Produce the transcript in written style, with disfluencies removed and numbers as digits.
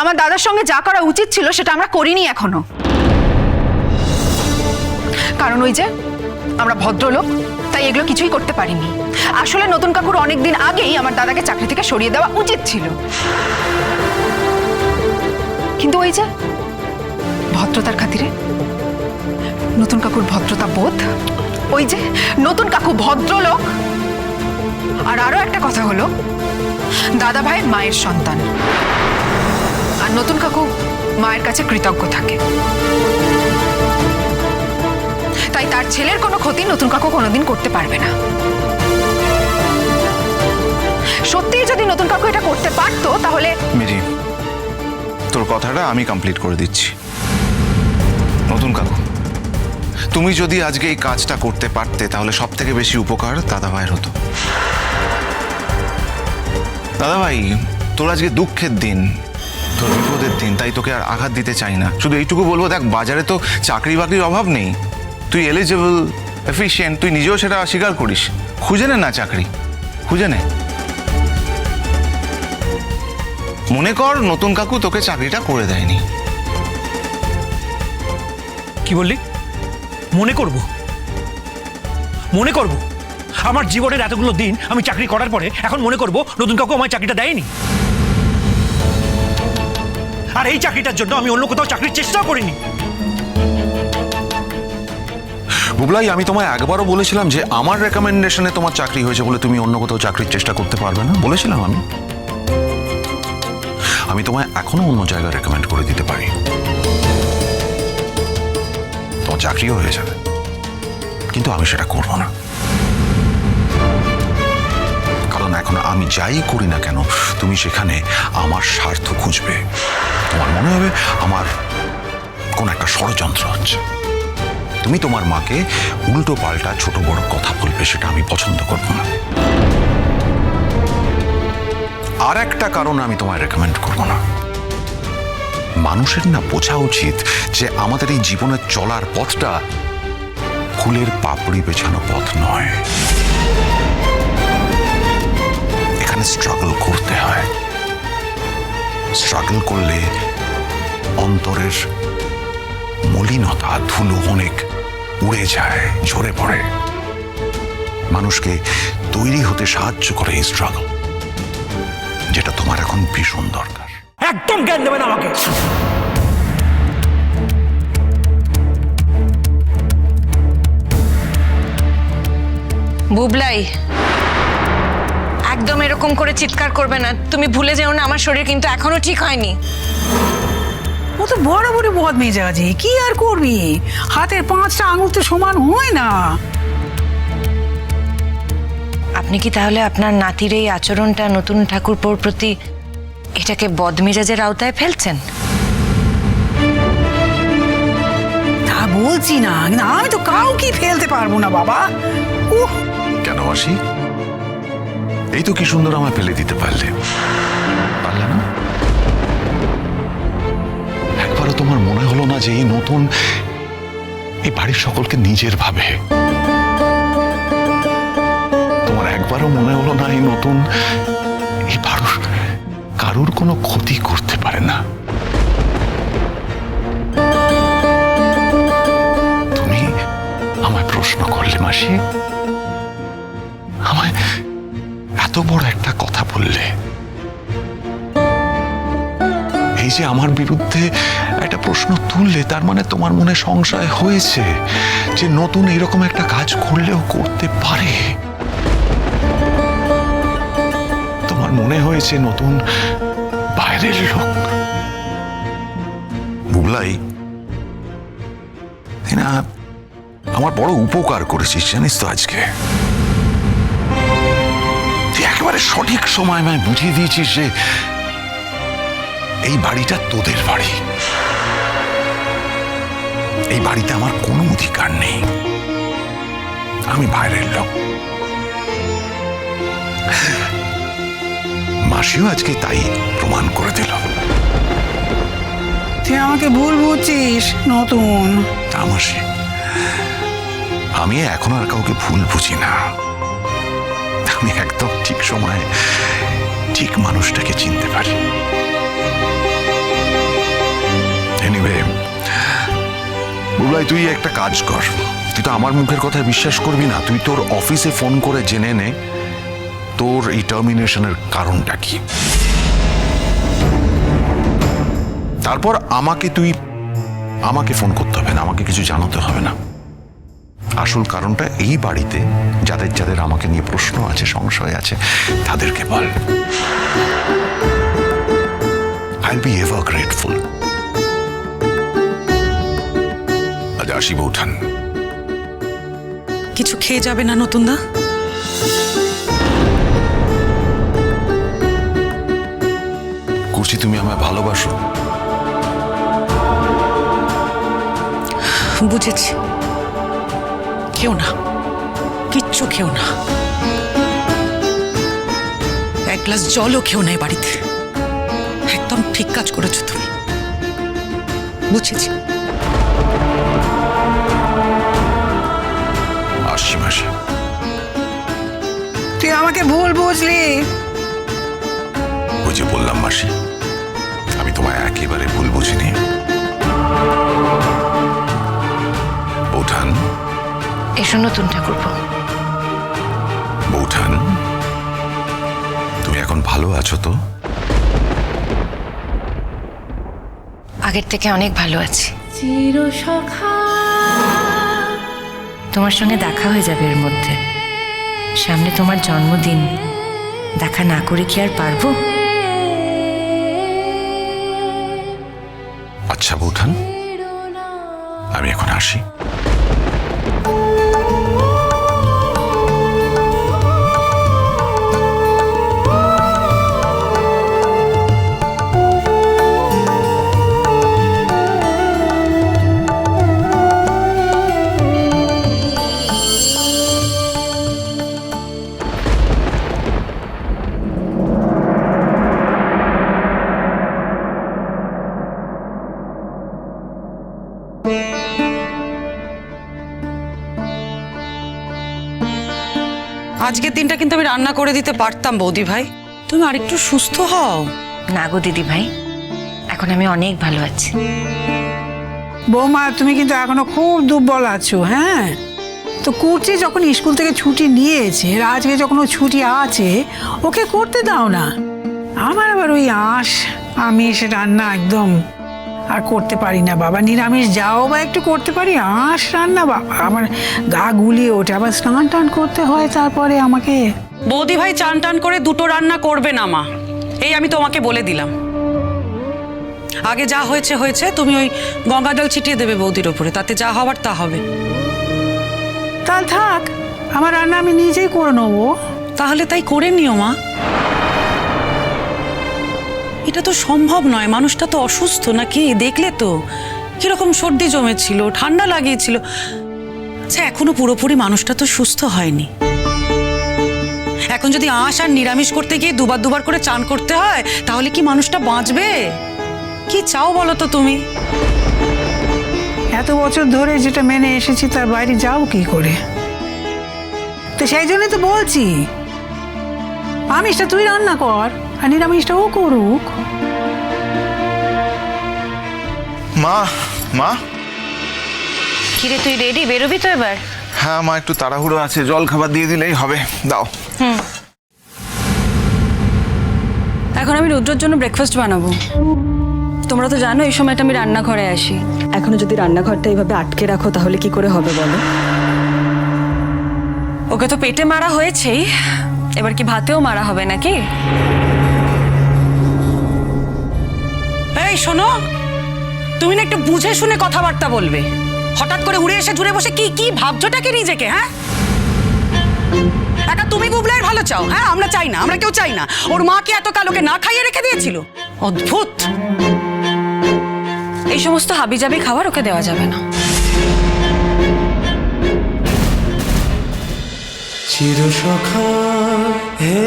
আমার দাদার সঙ্গে যা করা উচিত ছিল সেটা আমরা করিনি এখনো। কারণ ওই যে আমরা ভদ্রলোক, তাই এগুলো কিছুই করতে পারিনি। আসলে নতুন কাকুর অনেকদিন আগেই আমার দাদাকে চাকরি থেকে সরিয়ে দেওয়া উচিত ছিল, কিন্তু ওই যে ভদ্রতার খাতিরে, নতুন কাকুর ভদ্রতা বোধ, ওই যে নতুন কাকু ভদ্রলোক। আর আরো একটা কথা হলো, দাদা ভাই মায়ের সন্তান, আর নতুন কাকু মায়ের কাছে কৃতজ্ঞ থাকে, তাই তার ছেলের কোনো ক্ষতি নতুন কাকু কোনোদিন করতে পারবে না। সত্যিই যদি নতুন কাকু এটা করতে পারতো তাহলে। মিরি, তোর কথাটা আমি কমপ্লিট করে দিচ্ছি। নতুন কাকু, তুমি যদি আজকে এই কাজটা করতে পারতে তাহলে সব থেকে বেশি উপকার দাদা ভাইয়ের হতো। দাদা ভাই, তোর আজকে দুঃখের দিন, তোর বিপদের দিন, তাই তোকে আর আঘাত দিতে চাই না। শুধু এইটুকু বলবো, দেখ বাজারে তো চাকরি বাকরির অভাব নেই, তুই এলিজিবল, এফিশিয়েন্ট, তুই নিজেও সেটা স্বীকার করিস। খুঁজে নে না চাকরি, খুঁজে নে। মনে কর নতুন কাকু তোকে চাকরিটা করে দেয়নি। কি বললি? মনে করব? মনে করব? আমার জীবনের এতগুলো দিন আমি চাকরি করার পরে এখন মনে করব নতুন কাকু আমার চাকরিটা দেয়নি? আর এই চাকরিটার জন্য আমি অন্য কোথাও চাকরির চেষ্টাও করিনি। বুবলাই, আমি তোমায় একবারও বলেছিলাম যে আমার রেকমেন্ডেশনে তোমার চাকরি হয়েছে বলে তুমি অন্য কোথাও চাকরির চেষ্টা করতে পারবে না? বলেছিলাম আমি তোমায় এখনো অন্য জায়গায় রেকমেন্ড করে দিতে পারি, তোমার চাকরিও হয়ে যাবে, কিন্তু আমি সেটা করব না। কারণ এখন আমি যাই করি না কেন তুমি সেখানে আমার স্বার্থ খুঁজবে, তোমার মনে হবে আমার কোন একটা ষড়যন্ত্র হচ্ছে। তুমি তোমার মাকে উল্টো পাল্টা ছোট বড় কথা বলবে, সেটা আমি পছন্দ করব না। আর একটা কারণ আমি তোমায় রেকমেন্ড করব না। মানুষের না বোঝা উচিত যে আমাদের এই জীবনের চলার পথটা ফুলের পাপড়ি বেছানো পথ নয়, এখানে স্ট্রাগল করতে হয়। স্ট্রাগল করলে অন্তরের মলিনতা, ধুলো অনেক উড়ে যায়, ঝরে পড়ে। মানুষকে তৈরি হতে সাহায্য করে এই স্ট্রাগল, যেটা তোমার এখন ভীষণ দরকার। একদম জ্ঞান দেবেন আমাকে। বুবলাই, একদম এরকম করে চিৎকার করবে না। তুমি ভুলে যেও না আমার শরীর কিন্তু এখনো ঠিক হয়নি। ও তো বরাবরই বদ মেজাজি, কি আর করবি, হাতের 5টা আঙুল তো সমান হয় না। আপনি কি তাহলে আপনার নাতির এই আচরণটা নতুন ঠাকুরপোর প্রতি, এটাকে বদমেজাজের আওতায় ফেলছেন? তা বলছি না, কিন্তু আমি তো কাউকে ফেলতে পারবো না বাবা। উহ, কেন আসি? এই তো কি সুন্দর আমায় ফেলে দিতে পারলে না? একবারও তোমার মনে হলো না যে এই নতুন এই বাড়ির সকলকে নিজের ভাবে? তোমার একবারও মনে হলো না এই নতুন এই কারুর কোনো ক্ষতি করতে পারে না? তুমি আমায় প্রশ্ন করলে মাসি, আমায় এত বড় একটা কথা বললে, এই যে আমার বিরুদ্ধে একটা প্রশ্ন তুললে, তার মানে তোমার মনে সংশয় হয়েছে যে নতুন এরকম একটা কাজ করলেও করতে পারে। তোমার মনে হয়েছে নতুন বাইরের লোক। বুবলাই, না আমার বড় উপকার করেছিস জানিস তো আজকে। তুই একেবারে সঠিক সময় আমায় বুঝিয়ে দিয়েছিস যে এই বাড়িটা তোদের বাড়ি, এই বাড়িতে আমার কোনো অধিকার নেই, আমি বাইরের লোক। মাসিও আজকে তাই প্রমাণ করে দিল। তুই আমাকে ভুল বুঝছিস নতুন। তা মাসি, আমি এখন আর কাউকে ভুল বুঝি না। আমি একদম ঠিক সময়ে ঠিক মানুষটাকে চিনতে পারি। বুবলাই, তুই একটা কাজ কর, তুই তো আমার মুখের কথা বিশ্বাস করবি না। তুই তোর অফিসে ফোন করে জেনে নে তোর এই টার্মিনেশনের কারণটা কি। তারপর আমাকে ফোন করতে হবে না, আমাকে কিছু জানাতে হবে না। আসল কারণটা এই বাড়িতে যাদের যাদের আমাকে নিয়ে প্রশ্ন আছে, সংশয় আছে, তাদেরকে বল। I'll be ever grateful. আজ আসি বৌঠান। কিছু খেয়ে যাবে না নতুন দা? করছি, তুমি আমায় ভালোবাসো। বুঝেছি, খেও না, কিচ্ছু খেও না, এক গ্লাস জলও খেও না এ বাড়িতে। একদম ঠিক কাজ করেছো তুমি, বুঝেছি। আসছি মাসি। তুই আমাকে ভুল বুঝলি। ওই যে বললাম মাসি, আমি তোমায় একেবারে ভুল বুঝিনি। বৌঠান, এসো নতুন ঠাকুরপো। বৌঠান, তুমি এখন ভালো আছো তো? আগের থেকে অনেক ভালো আছি। তোমার সঙ্গে দেখা হয়ে যাবে এর মধ্যে। সামনে তোমার জন্মদিন, দেখা না করে কি আর পারবো? আচ্ছা বৌঠান, আমি এখন আসি। আজকের দিনটা কিন্তু আমি রান্না করে দিতে পারতাম বৌদি ভাই, তুমি আরেকটু সুস্থ হও। না গো দিদি ভাই, এখন আমি অনেক ভালো আছি। বৌমা, তুমি কিন্তু এখনো খুব দুর্বল আছো। হ্যাঁ, তো কুর্চি যখন স্কুল থেকে ছুটি নিয়েছে, আর আজকে যখন ও ছুটি আছে, ওকে করতে দাও না। আমার আবার ওই আমিষ রান্না একদম আর করতে পারি না বাবা। নিরামিষ যাও বা একটু করতে পারি, রান্না বাবা আমার গা গুলিয়ে ওঠে। আবার স্নান টান করতে হয় তারপরে আমাকে। বৌদি ভাই চান টান করে দুটো রান্না করবে না মা, এই আমি তোমাকে বলে দিলাম। আগে যা হয়েছে হয়েছে, তুমি ওই গঙ্গা জল ছিটিয়ে দেবে বৌদির ওপরে, তাতে যা হবার তা হবে। তাহলে থাক, আমার রান্না আমি নিজেই করে নেবো। তাহলে তাই করে নিও মা। এটা তো সম্ভব নয়, মানুষটা তো অসুস্থ নাকি, দেখলে তো কিরকম সর্দি জমেছিল, ঠান্ডা লাগিয়েছিল। আচ্ছা, এখনো পুরোপুরি মানুষটা তো সুস্থ হয়নি। এখন যদি আঁশ আর নিরামিষ করতে গিয়ে দুবার করে চান করতে হয়, তাহলে কি মানুষটা বাঁচবে? কি চাও বলো তো তুমি? এত বছর ধরে যেটা মেনে এসেছি তার বাইরে যাও কি করে? তো সেই জন্যই তো বলছি, আমিষটা তুই রান্না কর আর নিরামিষটা ও করুক। মা, মা। কিরে, তুই রেডি? বেরোবি তো এবার? হ্যাঁ মা, একটু তাড়াহুড়ো আছে, জল খাবার দিয়ে দিলেই হবে। দাও। এখন আমি রুদ্রর জন্য ব্রেকফাস্ট বানাবো। তোমরা তো জানো এই সময়টা আমি রান্নাঘরে আসি। এখনো যদি রান্নাঘরটা এইভাবে আটকে রাখো তাহলে কি করে হবে বলো? ওকে তো পেটে মারা হয়েছেই, এবার কি ভাতেও মারা হবে নাকি? এই শোনো, তুমি না একটু বুঝে শুনে কথাবার্তা বলবে। হঠাৎ করে উড়ে এসে জুড়ে বসে কি কি ভাবছোটাকে নিজেকে? হ্যাঁ, একা তুমি বুবলাইয়ের ভালো চাও? হ্যাঁ, আমরা চাই না, আমরা কেউ চাই না। ওর মাকে এত কালোকে না খাইয়ে রেখে দিয়েছিল, অদ্ভুত। এই সমস্ত হাবিজাবি খাবার ওকে দেওয়া যাবে না। চিরসখা হে